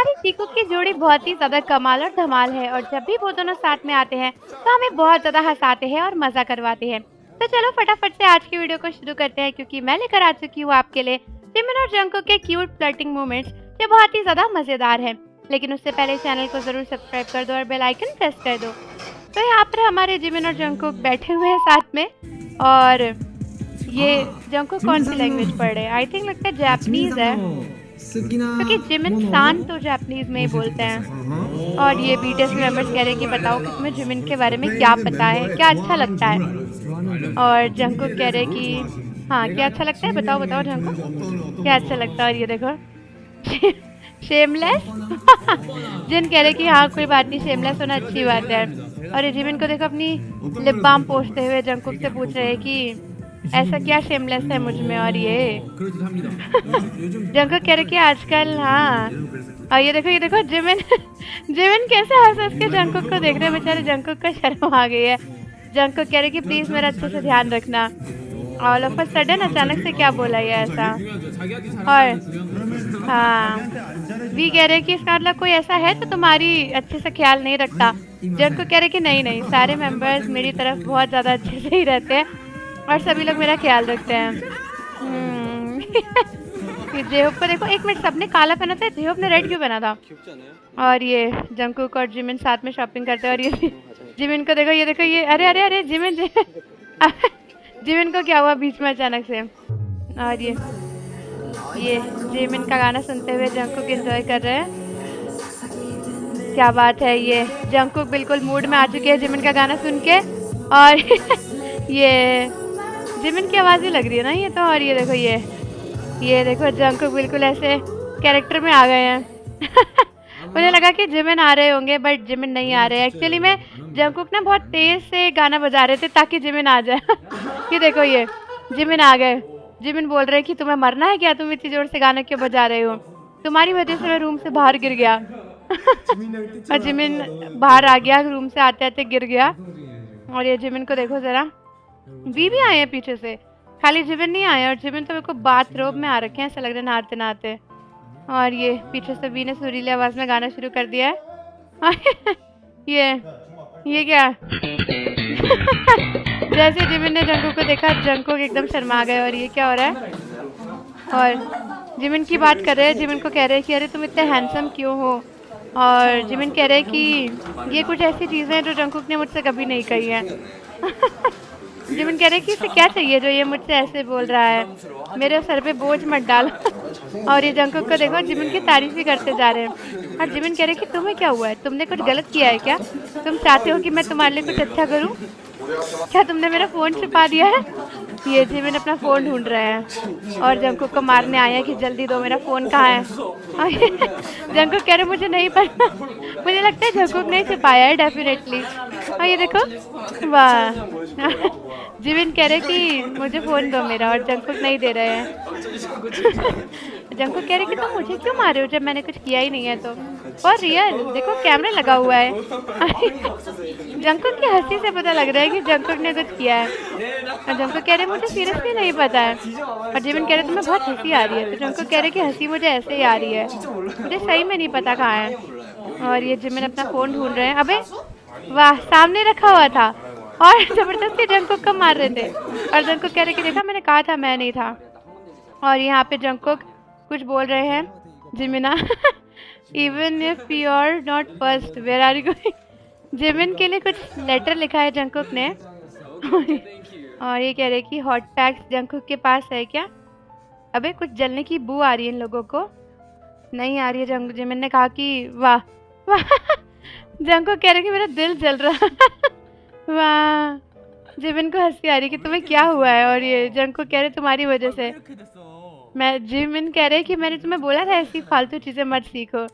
हमारी चीकू की जोड़ी बहुत ही ज़्यादा कमाल और धमाल है और जब भी वो दोनों साथ में आते हैं तो हमें बहुत ज़्यादा हँसाते हैं और मज़ा करवाते हैं। तो चलो फटाफट से आज की वीडियो को शुरू करते हैं क्योंकि मैं लेकर आ चुकी हूँ आपके लिए जिमिन और जंगकुक के क्यूट फ्लर्टिंग मोमेंट्स जो बहुत ही ज़्यादा मज़ेदार हैं। लेकिन उससे पहले चैनल को ज़रूर सब्सक्राइब कर दो और बेल आइकन प्रेस कर दो। तो यहाँ पर हमारे जिमिन और जंगकुक बैठे हुए हैं साथ में और ये जंगकुक कौन सी लैंग्वेज पढ़ रहे हैं? आई थिंक लगता है जापानीज़ है क्योंकि जिमिन सान तो जापानीज में ही बोलते हैं। और ये बीटीएस मेंबर्स कह रहे हैं कि बताओ कि तुम्हें जिमिन के बारे में क्या पता है, क्या अच्छा लगता है। और जंगकुक कह रहे हैं कि हाँ क्या अच्छा लगता है, बताओ बताओ जंगकुक क्या अच्छा लगता है। और ये देखो शेमलेस जिन कह रहे कि हाँ कोई बात नहीं, शेमलेस होना अच्छी बात है। और ये जिमिन को देखो अपनी लिप बाम पोंछते हुए जंगकुक से पूछ रहे हैं कि ऐसा क्या शेमलेस है मुझ में। और ये जंगकुक कह रहे कि आजकल हाँ। और ये देखो जिमिन जिमिन कैसे हंस हंस के जंगकुक को देख रहे हैं। बेचारे जंगकुक को शर्म आ गई है। जंगकुक कह रहे कि प्लीज मेरा अच्छे से ध्यान रखना। ऑल ऑफ अ सडन अचानक से क्या बोला ये ऐसा। और हाँ वी कह रहे कि इसका मतलब कोई ऐसा है तो तुम्हारी अच्छे से ख्याल नहीं रखता। जंगकुक कह रहे कि नहीं नहीं, सारे मेंबर्स मेरी तरफ बहुत ज़्यादा अच्छे से ही रहते हैं और सभी लोग मेरा ख्याल रखते हैं। जेहोप को देखो, एक मिनट सबने काला पहना था, जेहोप ने रेड क्यों पहना था। और ये जंगकुक और जिमिन साथ में शॉपिंग करते हैं। और ये जिमिन को देखो, ये देखो ये अरे अरे अरे जिमिन जिमिन को क्या हुआ बीच में अचानक से। और ये जिमिन का गाना सुनते हुए जंगकुक एंजॉय कर रहे हैं। क्या बात है, ये जंगकुक बिल्कुल मूड में आ चुके हैं जिमिन का गाना सुन के। और ये जिमिन की आवाज़ ही लग रही है ना ये तो। और ये देखो जंगकुक बिल्कुल ऐसे कैरेक्टर में आ गए हैं। मुझे लगा कि जिमिन आ रहे होंगे बट जिमिन नहीं आ रहे। एक्चुअली में जंगकुक ना बहुत तेज से गाना बजा रहे थे ताकि जिमिन आ जाए। ये देखो ये जिमिन आ गए। जिमिन बोल रहे कि तुम्हें मरना है क्या, तुम इतनी जोर से गाना क्यों बजा रहे हो, तुम्हारी वजह से मैं रूम से बाहर गिर गया। और जिमिन बाहर आ गया, रूम से आते आते गिर गया। और ये जिमिन को देखो जरा, वी भी आए हैं पीछे से, खाली जिमिन नहीं आए। और जिमिन तो मेरे को बाथरोब में आ रखे हैं ऐसा लग रहा है नहाते नहाते। और ये पीछे से वी ने सुरीली आवाज में गाना शुरू कर दिया है। ये क्या। जैसे जिमिन ने जंगकुक को देखा जंगकुक एकदम शर्मा गए। और ये क्या हो रहा है। और जिमिन की बात कर रहे हैं, जिमिन को कह रहे हैं कि अरे तुम इतने हैंडसम क्यों हो। और जिमिन कह रहे हैं कि ये कुछ ऐसी चीज़ें हैं जो जंगकुक ने मुझसे कभी नहीं कही हैं। जिमिन कह रहे हैं कि इसे क्या चाहिए जो ये मुझसे ऐसे बोल रहा है, मेरे सर पे बोझ मत डालो। और ये जंगकुक को देखो जिमिन की तारीफ भी करते जा रहे हैं। और जिमिन कह रहे हैं कि तुम्हें क्या हुआ है, तुमने कुछ गलत किया है क्या, तुम चाहते हो कि मैं तुम्हारे लिए कुछ अच्छा करूं, क्या तुमने मेरा फ़ोन छुपा दिया है। ये जिमिन अपना फ़ोन ढूंढ रहे हैं और जंगकुक को मारने आए हैं कि जल्दी दो, मेरा फ़ोन कहाँ है। जंगकुक कह रहे मुझे नहीं पता। मुझे लगता है जंगकुक ने छुपाया है डेफिनेटली। और ये देखो वाह। जिमिन कह रहे कि मुझे फ़ोन दो मेरा, और जंगकुक नहीं दे रहे हैं। जंगकुक कह रहे कि तुम मुझे क्यों मारे हो जब मैंने कुछ किया ही नहीं है तो। और रियल देखो कैमरा लगा हुआ है। जंगकुक की हंसी से पता लग रहा है कि जंगकुक ने कुछ किया है। और जंगकुक कह रहे मुझे सीरियसली नहीं पता है। और जिमिन कह रहे तुम्हें बहुत हंसी आ रही है। तो जंगकुक कह रहे कि हंसी मुझे ऐसे ही आ रही है, मुझे सही में नहीं पता कहाँ है। और ये जिमिन अपना फ़ोन ढूंढ रहे हैं। अबे वाह, सामने रखा हुआ था और जबरदस्ती जंगकुक को मार रहे थे। और जंगकुक कह रहे कि देखा मैंने कहा था मैं नहीं था। और यहाँ पे जंगकुक कुछ बोल रहे हैं जिमिना। Even if you are not first where are you going. Jimin के लिए कुछ लेटर लिखा है जंगकुक ने। और ये कह रहे कि हॉट पैक्स जंगकुक के पास है क्या। अबे कुछ जलने की बू आ रही है इन लोगों को, नहीं आ रही है। जिमिन ने कहा कि वाह वाह। जंगकुक कह रहे कि मेरा दिल जल रहा। वाह, जिमिन को हंसी आ रही कि तुम्हें क्या हुआ है। और ये जंगकुक कह रहे तुम्हारी वजह से। जिमिन कह रहे कि मैंने तुम्हें बोला था ऐसी फालतू चीजें मत सीखो।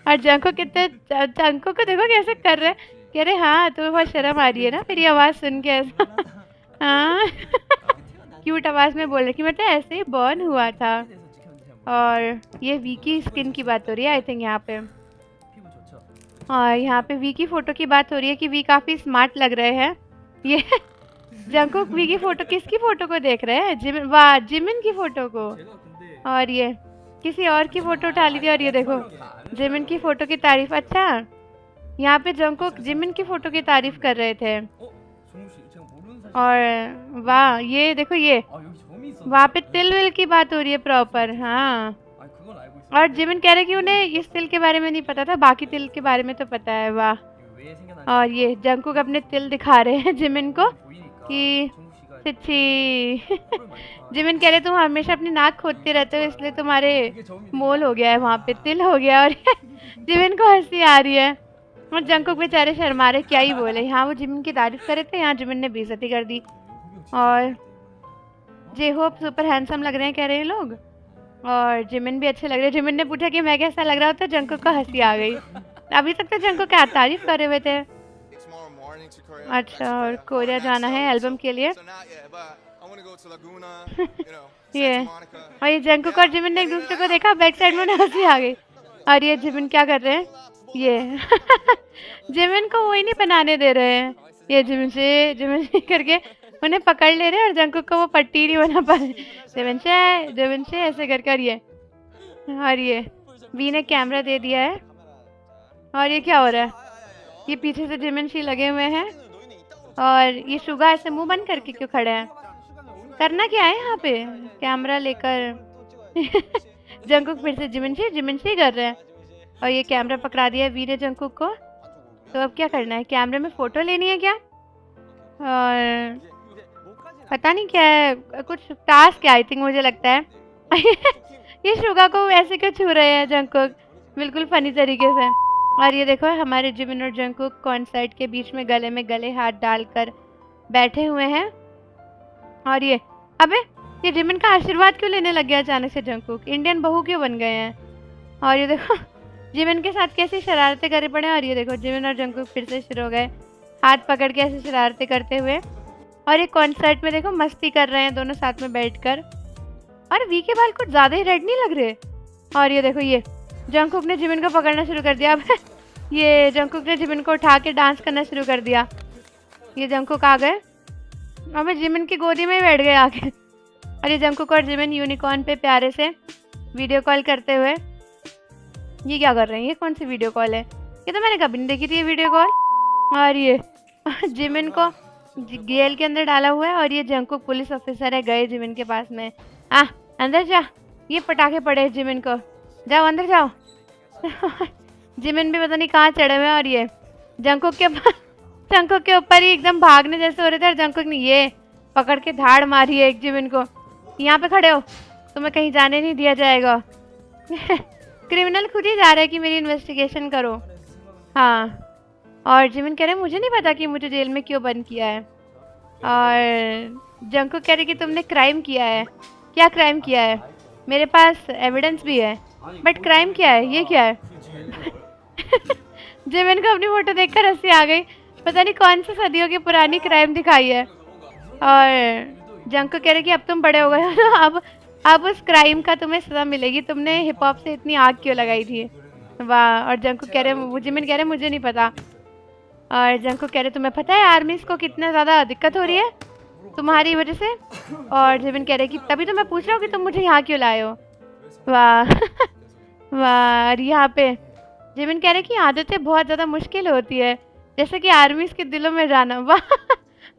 और जंगकुक जंगकुक को देखो कैसे कर रहे, कह रहे हाँ तुम्हें बहुत शर्म आ रही है ना मेरी आवाज़ सुन के ऐसा। हाँ। क्यूट आवाज़ में बोल रही कि मतलब ऐसे ही बर्न हुआ था। और ये वी की स्किन की बात हो रही है आई थिंक यहाँ पे। और यहाँ पे वी की फ़ोटो की बात हो रही है कि वी काफ़ी स्मार्ट लग रहे हैं। ये जंगकुक वी की फ़ोटो, किसकी फ़ोटो को देख रहे हैं। जिमिन, वाह जिमिन की फ़ोटो को। और ये किसी और की फोटो उठा ली थी और ये देखो जिमिन की फोटो की तारीफ। अच्छा यहाँ पे जंगकुक जिमिन की फोटो की तारीफ कर रहे थे। और वाह ये देखो ये वहाँ पे तिल विल की बात हो रही है प्रॉपर। हाँ और जिमिन कह रहे कि उन्हें इस तिल के बारे में नहीं पता था, बाकी तिल के बारे में तो पता है। वाह और ये जंगकुक अपने तिल दिखा रहे हैं जिमिन को कि छिछी जिमिन कह रहे तुम हमेशा अपनी नाक खोदते रहते हो इसलिए तुम्हारे मोल हो गया है, वहाँ पे तिल हो गया। और जिमिन को हंसी आ रही है और जंगकुक बेचारे शर्मा रहे, क्या ही बोले। यहाँ वो जिमिन की तारीफ कर रहे थे, यहाँ जिमिन ने बेइज्जती कर दी। और जे होप सुपर हैंडसम लग रहे हैं कह रहे हैं लोग, और जिमिन भी अच्छे लग रहे हैं। जिमिन ने पूछा कि मैं कैसा लग रहा हूँ तो जंगकुक को हंसी आ गई। अभी तक तो जंगकुक क्या तारीफ कर रहे हुए थे। अच्छा और कोरिया जाना है एल्बम के लिए। ये और ये जंगकुक और जिमिन ने एक दूसरे को देखा, बैक साइड में हंसी आ गई। और ये जिमिन क्या कर रहे हैं, ये जिमिन को वही नहीं बनाने दे रहे हैं। ये जिमिन से करके उन्हें पकड़ ले रहे हैं और जंगकुक को वो पट्टी नहीं बना पा रहे। जिमिन से ऐसे कर कर ये। और ये वी ने कैमरा दे दिया है। और ये क्या हो रहा है, ये पीछे से जिमिन शी लगे हुए हैं और ये शुगा ऐसे मुंह बंद करके क्यों खड़े हैं, करना क्या है यहाँ पे कैमरा लेकर। जंगकुक फिर से जिमिन शी कर रहे हैं और ये कैमरा पकड़ा दिया है वी ने जंगकुक को। तो अब क्या करना है, कैमरे में फोटो लेनी है क्या, और पता नहीं क्या है, कुछ टास्क है आई थिंक मुझे लगता है। ये शुगा को ऐसे क्यों छू रहे हैं जंगकुक, बिल्कुल फनी तरीके से। और ये देखो हमारे जिमिन और जंगकुक कॉन्सर्ट के बीच में गले हाथ डालकर बैठे हुए हैं। और ये अबे ये जिमिन का आशीर्वाद क्यों लेने लग गया अचानक से जंगकुक, इंडियन बहू क्यों बन गए हैं। और ये देखो जिमिन के साथ कैसी शरारतें करे पड़े। और ये देखो जिमिन और जंगकुक फिर से शुरू हो गए हाथ पकड़ के ऐसे शरारतें करते हुए। और ये कॉन्सर्ट में देखो मस्ती कर रहे हैं दोनों साथ में बैठकर। और वी के बाल कुछ ज़्यादा ही रेड नहीं लग रहे। और ये देखो ये जंगकुक ने जिमिन को पकड़ना शुरू कर दिया। अब ये जंगकुक ने जिमिन को उठा के डांस करना शुरू कर दिया। ये जंगकुक आ गए और जिमिन की गोदी में ही बैठ गए आके। और ये जंगकुक और जिमिन यूनिकॉर्न पे प्यारे से वीडियो कॉल करते हुए। ये क्या कर रहे हैं, ये कौन सी वीडियो कॉल है, ये तो मैंने कभी नहीं देखी थी ये वीडियो कॉल। और ये जिमिन को जेल के अंदर डाला हुआ है और ये जंगकुक पुलिस ऑफिसर है, गए जिमिन के पास में। अंदर जा, ये पटाखे पड़े जिमिन को, जाओ अंदर जाओ। जिमिन भी पता नहीं कहाँ चढ़े हुए हैं। और ये जंगकुक के ऊपर ही एकदम भागने जैसे हो रहे थे और जंगकुक ने ये पकड़ के धाड़ मारी है एक जिमिन को, यहाँ पे खड़े हो, तुम्हें कहीं जाने नहीं दिया जाएगा। क्रिमिनल खुद ही जा रहा है कि मेरी इन्वेस्टिगेशन करो। हाँ और जिमिन कह रहे हैं मुझे नहीं पता कि मुझे जेल में क्यों बंद किया है। और जंगकुक कह रहे कि तुमने क्राइम किया है। क्या क्राइम किया है, मेरे पास एविडेंस भी है, बट क्राइम क्या है, ये क्या है। जिमिन को अपनी फोटो देखकर हंसी आ गई, पता नहीं कौन सी सदियों की पुरानी क्राइम दिखाई है। और जंगकुक कह रहे कि अब तुम बड़े हो गए हो तो अब उस क्राइम का तुम्हें सजा मिलेगी, तुमने हिप हॉप से इतनी आग क्यों लगाई थी। वाह। और जंगकुक कह रहे जिमिन कह रहे मुझे नहीं पता। और जंगकुक कह रहे तुम्हें पता है आर्मीज को कितना ज़्यादा दिक्कत हो रही है तुम्हारी वजह से। और जिमिन कह रहे कि तभी तो मैं पूछ रहा हूँ कि तुम मुझे यहाँ क्यों लाए हो। वाह। वाह। और यहाँ पे जिमिन कह रहे कि आदतें बहुत ज़्यादा मुश्किल होती है, जैसे कि आर्मीज के दिलों में जाना। वाह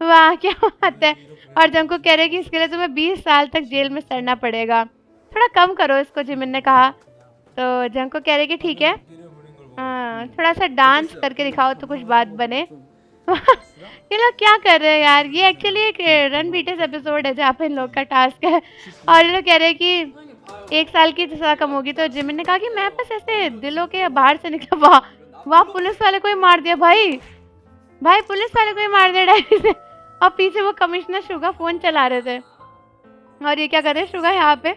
वाह क्या बात है। और जंगकुक कह रहे कि इसके लिए तुम्हें 20 साल तक जेल में सड़ना पड़ेगा, थोड़ा कम करो इसको, जिमिन ने कहा। तो जंगकुक कह रहे कि ठीक है, थोड़ा सा डांस करके दिखाओ तो कुछ बात बने। ये लोग क्या कर रहे हैं यार, ये एक्चुअली एक रन बीटेस एपिसोड है जहाँ पे इन लोग का टास्क है। और ये लोग कह रहे हैं कि 1 साल की सजा कम होगी। तो जिमिन ने कहा कि मैं बस ऐसे दिलों के बाहर से निकला। वाह वाह, पुलिस वाले को ही मार दिया भाई, पुलिस वाले को ही मार दिया डायरी से। और पीछे वो कमिश्नर शुगा फोन चला रहे थे। और ये क्या कर रहे हैं शुगा यहाँ पे,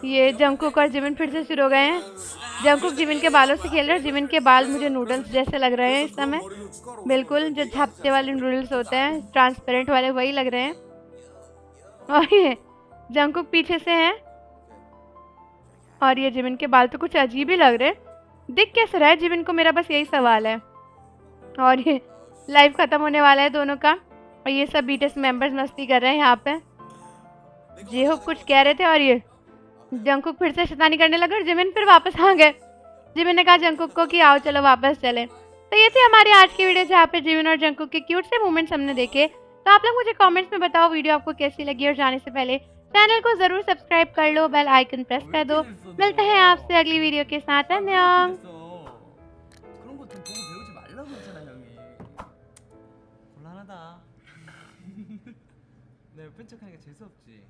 ये जंगकुक और जिमिन फिर से शुरू हो गए हैं। जंगकुक जिमिन के बालों से खेल रहे हैं। जिमिन के बाल मुझे नूडल्स जैसे लग रहे हैं इस समय, बिल्कुल जो झपटे वाले नूडल्स होते हैं ट्रांसपेरेंट वाले, वही लग रहे हैं। और ये जंगकुक पीछे से हैं और ये जिमिन के बाल तो कुछ अजीब ही लग रहे हैं, दिख कैसे रहा है जिमिन को, मेरा बस यही सवाल है। और ये लाइव खत्म होने वाला है दोनों का और ये सब बीटीएस मेंबर्स मस्ती कर रहे हैं यहाँ पे। जे होप कुछ कह रहे थे और ये जंकुक फिर से शैतानी करने लगा और जिमिन फिर वापस आ गए। जिमिन ने कहा जंकुक को कि आओ चलो वापस चले। तो ये थी हमारी आज की वीडियो जहाँ पे जिमिन और जंकुक के क्यूट से मोमेंट्स हमने देखे। तो आप लोग मुझे कमेंट्स में बताओ वीडियो आपको कैसी लगी और जाने से पहले चैनल को जरूर सब्सक्राइब कर लो, बेल आइकन प्रेस कर दो। मिलते हैं आपसे अगली वीडियो के साथ। अन्यong। 그런 거 좀 보고 배우지 말라고 했잖아 형이. 곤란하다. 내가 뺀 척하니까 재수없지.